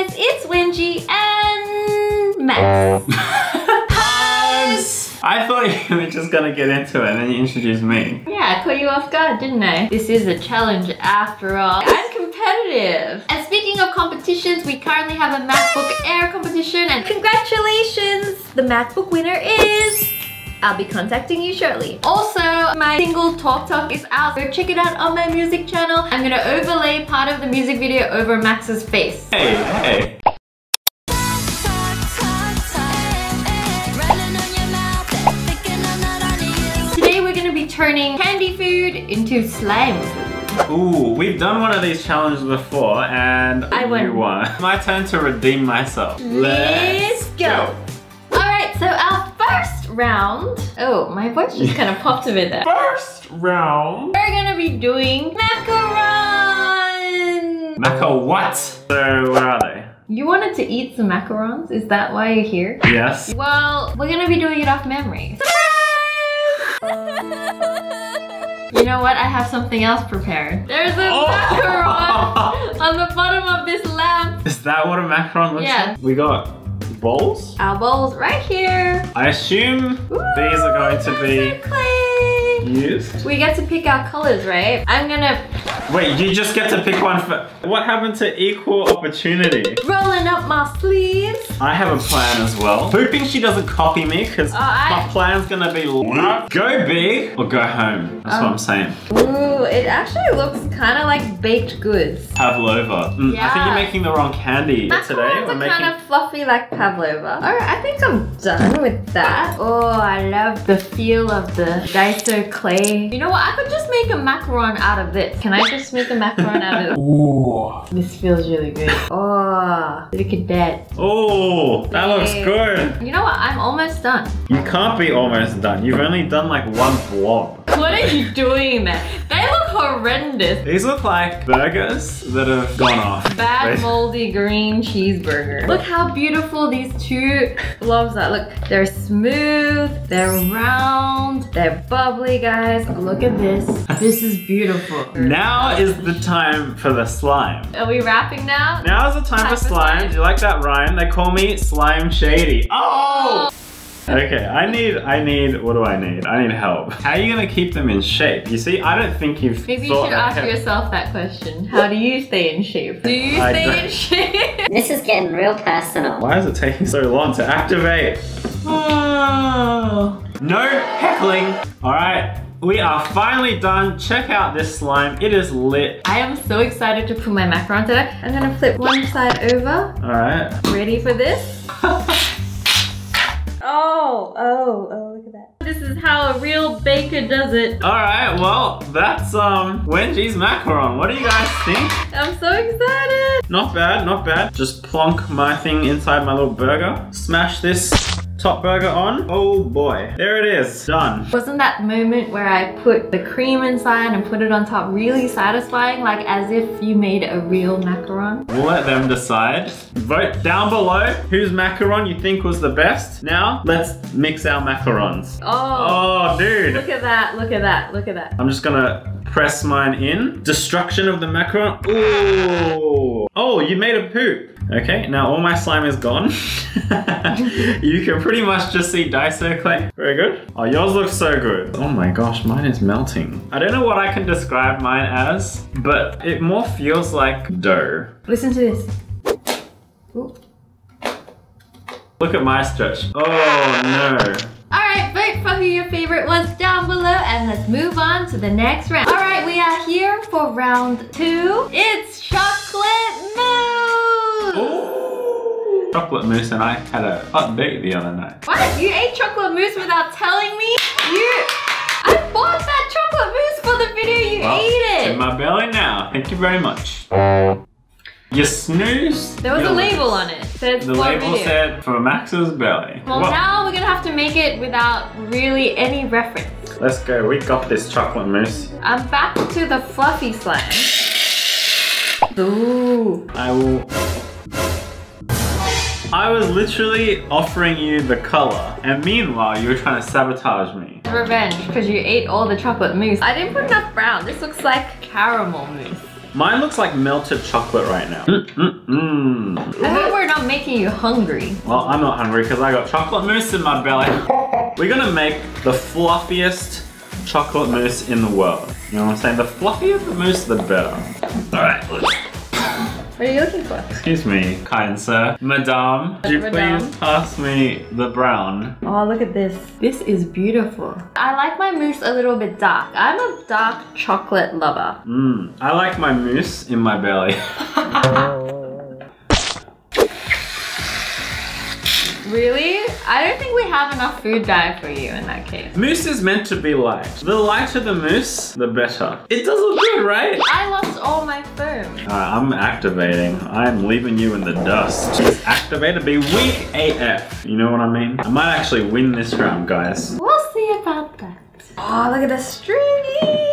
guys, it's Wengie and Max. I thought you were just gonna get into it and then you introduced me. Yeah, I caught you off guard, didn't I? This is a challenge after all. I'm competitive. And speaking of competitions, we currently have a MacBook Air competition and congratulations! The MacBook winner is... I'll be contacting you shortly. Also, my single Talk is out. Go check it out on my music channel. I'm gonna overlay part of the music video over Max's face. Hey. Today we're gonna be turning candy food into slime food. Ooh, we've done one of these challenges before and I won. You won. My turn to redeem myself. Let's go. Alright, so our first round... Oh, my voice just kind of popped a bit there. First round. We're gonna be doing macarons! Maca what? So where are they? You wanted to eat some macarons? Is that why you're here? Yes. Well, we're gonna be doing it off memory. You know what? I have something else prepared. There's a macaron on the bottom of this lamp. Is that what a macaron looks like? We got bowls? Our bowls right here. I assume these are going to be used. We get to pick our colors, right? I'm gonna... Wait, you just get to pick one for... What happened to equal opportunity? Rolling up my sleeves. I have a plan as well. Hoping she doesn't copy me because my plan's gonna be go big or go home. That's what I'm saying. Ooh, it actually looks kind of like baked goods. Pavlova. I think you're making the wrong candy today. We're making kind of fluffy like pavlova. Alright, I think I'm done with that. Oh, I love the feel of the Daiso clay. You know what? I could just make a macaron out of this. Can I just make a macaron out of this? Ooh. This feels really good. Oh, look at that. Oh, that looks good. You know what? I'm almost done. You can't be almost done. You've only done like one blob. What are you doing there? They look horrendous. These look like burgers that have gone off. Bad moldy green cheeseburger. Look how beautiful these two blobs are. Look, they're smooth, they're round, they're bubbly, guys. Look at this. This is beautiful. Now is the time for the slime. Are we wrapping now? Now is the time for slime. Do you like that rhyme? They call me Slime Shady. Oh! Okay, I need, what do I need? I need help. How are you gonna keep them in shape? You see, I don't think you've Maybe you should ask yourself that question. How do you stay in shape? Do you stay in shape? This is getting real personal. Why is it taking so long to activate? Oh. No heckling. All right, we are finally done. Check out this slime. It is lit. I am so excited to put my macaron today. I'm gonna flip one side over. All right. Ready for this? Oh, look at that. This is how a real baker does it. All right, well, that's Wengie's macaron. What do you guys think? I'm so excited. Not bad, not bad. Just plonk my thing inside my little burger. Smash this top burger on. Oh boy, there it is, done. Wasn't that moment where I put the cream inside and put it on top really satisfying? Like as if you made a real macaron? We'll let them decide. Vote down below whose macaron you think was the best. Now, let's mix our macarons. Oh, dude. Look at that, look at that, look at that. I'm just gonna press mine in. Destruction of the macaron. Ooh. Oh, you made a poop. Okay, now all my slime is gone. You can pretty much just see Daiso clay. Very good. Oh, yours looks so good. Oh my gosh, mine is melting. I don't know what I can describe mine as, but it more feels like dough. Listen to this. Ooh. Look at my stretch. Oh no. Alright, vote for who your favorite was down below and let's move on to the next round. Alright, we are here for round 2. It's chocolate mousse! Ooh. Chocolate mousse and I had a hot date the other night. What? You ate chocolate mousse without telling me? I bought that chocolate mousse for the video, you ate it! It's in my belly now. Thank you very much. You snooze. There was a label on it. Said the label said for Max's belly. Well, now we're gonna have to make it without really any reference. Let's go. We got this chocolate mousse. I'm back to the fluffy slime. Ooh. I was literally offering you the color, and meanwhile you were trying to sabotage me. Revenge, because you ate all the chocolate mousse. I didn't put enough brown. This looks like caramel mousse. Mine looks like melted chocolate right now. I hope we're not making you hungry. Well, I'm not hungry because I got chocolate mousse in my belly. We're gonna make the fluffiest chocolate mousse in the world. You know what I'm saying? The fluffier the mousse, the better. Alright, What are you looking for? excuse me, kind sir. Madame, could you please pass me the brown? Oh, look at this. This is beautiful. I like my mousse a little bit dark. I'm a dark chocolate lover. I like my mousse in my belly. Really? I don't think we have enough food dye for you in that case. Mousse is meant to be light. The lighter the mousse, the better. It does look good, right? I lost all my foam. Alright, I'm activating. I'm leaving you in the dust. This activator be weak AF. You know what I mean? I might actually win this round, guys. We'll see about that. Oh, look at the stringy.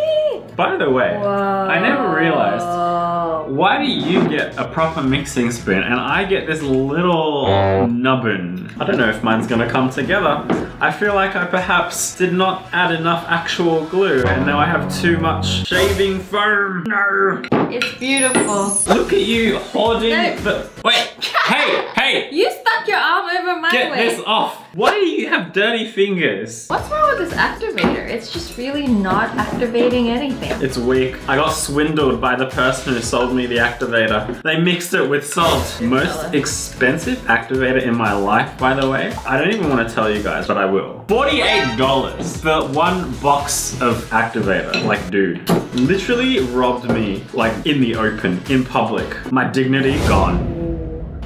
By the way, Whoa. I never realized, why do you get a proper mixing spoon and I get this little nubbin? I don't know if mine's gonna come together. I feel like I perhaps did not add enough actual glue and now I have too much shaving foam. No. It's beautiful. Look at you holding the... Wait, hey! You stuck your arm over my Get way. this off. Why do you have dirty fingers? What's wrong with this activator? It's just really not activating anything. It's weak. I got swindled by the person who sold me the activator. They mixed it with salt. Most expensive activator in my life, by the way. I don't even want to tell you guys, but I will. $48 for one box of activator. Like, dude, literally robbed me, like, in the open, in public. My dignity gone.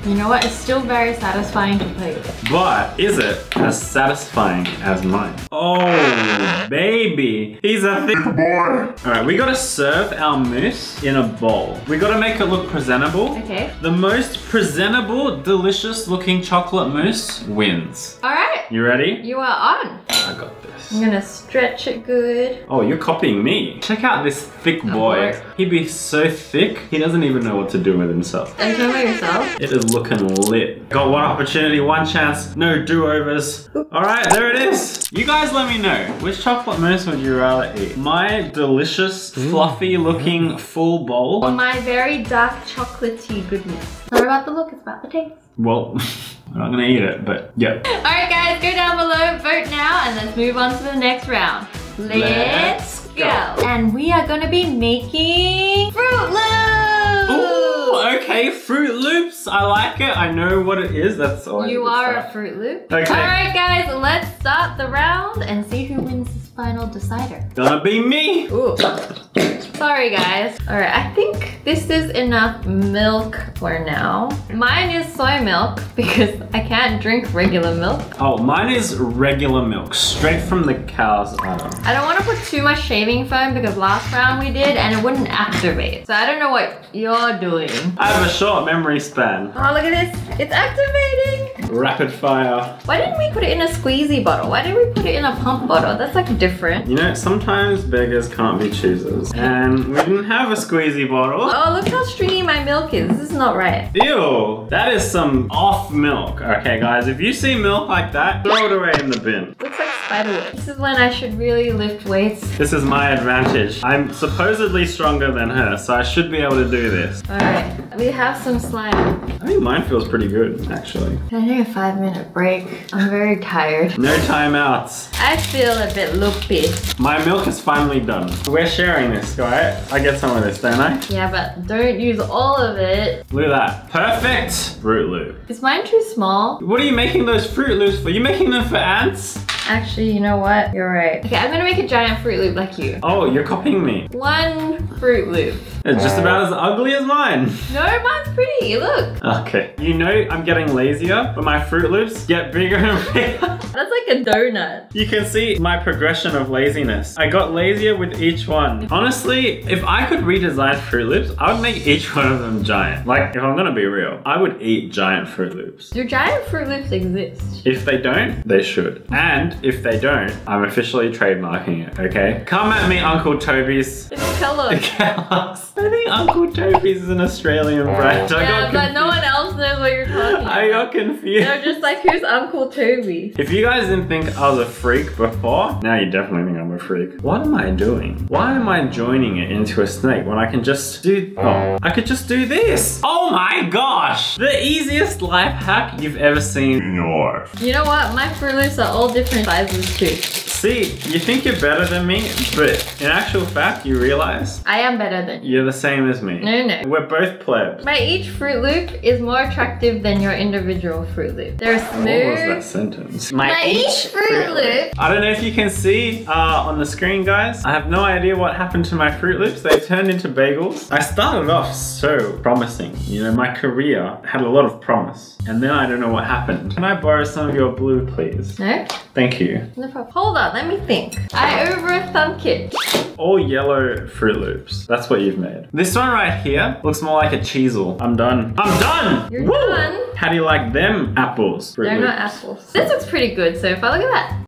You know what? It's still very satisfying to play with. But is it as satisfying as mine? Oh, baby. He's a thick boy. All right, we gotta serve our mousse in a bowl. We gotta make it look presentable. Okay. The most presentable, delicious looking chocolate mousse wins. All right. You ready? You are on. I got this. I'm gonna stretch it good. Oh, you're copying me. Check out this thick boy. He'd be so thick, he doesn't even know what to do with himself. Are you talking about yourself? It is looking lit. Got one opportunity, one chance, no do-overs. All right, there it is. You guys let me know, which chocolate mousse would you rather eat? My delicious, fluffy looking full bowl. Or my very dark chocolatey goodness. It's not about the look, it's about the taste. Well, I'm not gonna eat it, but yeah. Alright guys, go down below, vote now, and let's move on to the next round. Let's go. And we are gonna be making Fruit Loops! Ooh, okay, Fruit Loops. I like it. I know what it is. That's always You a good are start. a Fruit Loop. Okay. Alright guys, let's start the round and see who wins this final decider. Gonna be me. Ooh. Sorry guys. Alright, I think this is enough milk for now. Mine is soy milk because I can't drink regular milk. Oh, mine is regular milk, straight from the cow's udder. I don't want to put too much shaving foam because last round we did and it wouldn't activate. So I don't know what you're doing. I have a short memory span. Oh, look at this. It's activating. Rapid fire. Why didn't we put it in a squeezy bottle? Why did we put it in a pump bottle? That's like different. You know, sometimes beggars can't be choosers. And we didn't have a squeezy bottle. Oh, look how stringy my milk is. This is not right. Ew, that is some off milk. Okay guys, if you see milk like that, throw it away in the bin. Looks like spiderweb. This is when I should really lift weights. This is my advantage. I'm supposedly stronger than her, so I should be able to do this. Alright, we have some slime. I think mine feels pretty good, actually. Can I take a 5-minute break? I'm very tired. No timeouts. I feel a bit loopy. My milk is finally done. We're sharing this, right? I get some of this, don't I? Yeah, but don't use all of it. Look at that. Perfect Fruit Loop. Is mine too small? What are you making those Fruit Loops for? You making them for ants? Actually, you know what? You're right. Okay, I'm gonna make a giant Fruit Loop like you. Oh, you're copying me. One Fruit Loop. It's just about as ugly as mine. No, mine's pretty. Look. Okay. You know I'm getting lazier, but my Fruit Loops get bigger and bigger. That's like a donut. You can see my progression of laziness. I got lazier with each one. Honestly, if I could redesign Fruit Loops, I would make each one of them giant. Like, if I'm gonna be real, I would eat giant Fruit Loops. Do giant Fruit Loops exist? If they don't, they should. And if they don't, I'm officially trademarking it, okay? Come at me, Uncle Toby's. It's Kellogg's. Kellogg's. I think Uncle Toby's is an Australian brand. I Yeah, got but no one else knows what you're talking I got confused. They're just like, who's Uncle Toby? If you guys didn't think I was a freak before, now you definitely think I'm a freak. What am I doing? Why am I joining it into a snake when I can just do... Oh, I could just do this. Oh my gosh. The easiest life hack you've ever seen in your life. You know what? My Fruit Loops are all different sizes too. See, you think you're better than me, but in actual fact, you realize I am better than you. you're the same as me. No. We're both plebs. My each Fruit Loop is more attractive than your individual Fruit Loop. They're smooth. What was that sentence? My each Fruit Loop. I don't know if you can see on the screen, guys. I have no idea what happened to my Fruit Loops. They turned into bagels. I started off so promising. You know, my career had a lot of promise. And then I don't know what happened. Can I borrow some of your blue, please? No? Thank you. No problem. Hold on, let me think. I overthunk it. All yellow Fruit Loops. That's what you've made. This one right here looks more like a cheesel. I'm done. I'm done! You're Woo! done? How do you like them apples? Fruit They're Loops? not apples. This looks pretty good so far. Look at that.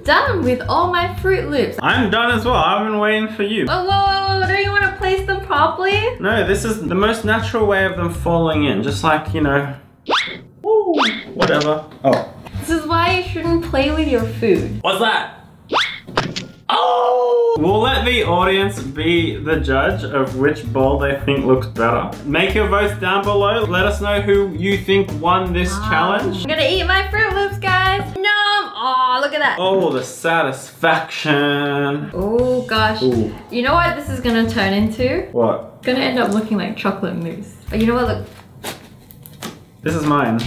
Done with all my Fruit Loops. I'm done as well. I've been waiting for you. Whoa, don't you want to place them properly? No, this is the most natural way of them falling in. Just like, you know, ooh, whatever. Oh. This is why you shouldn't play with your food. What's that? Oh! We'll let the audience be the judge of which bowl they think looks better. Make your votes down below. Let us know who you think won this challenge. I'm gonna eat my Fruit Loops, guys. Nom! Oh, look at that. Oh, the satisfaction. Oh, gosh. Ooh. You know what this is gonna turn into? What? It's gonna end up looking like chocolate mousse. Oh, you know what? Look. This is mine.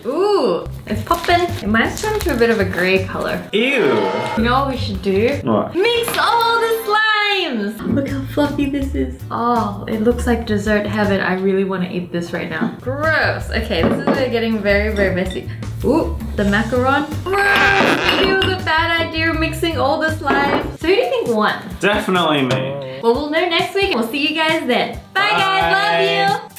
Ooh, it's popping. It might turn to a bit of a grey color. Ew. You know what we should do? What? Mix all the slimes! Look how fluffy this is. Oh, it looks like dessert heaven. I really want to eat this right now. Gross. Okay, this is getting very, very messy. Ooh, the macaron. Gross! It was a bad idea mixing all the slimes. So who do you think won? Definitely me. Well, we'll know next week and we'll see you guys then. Bye. Guys, love you!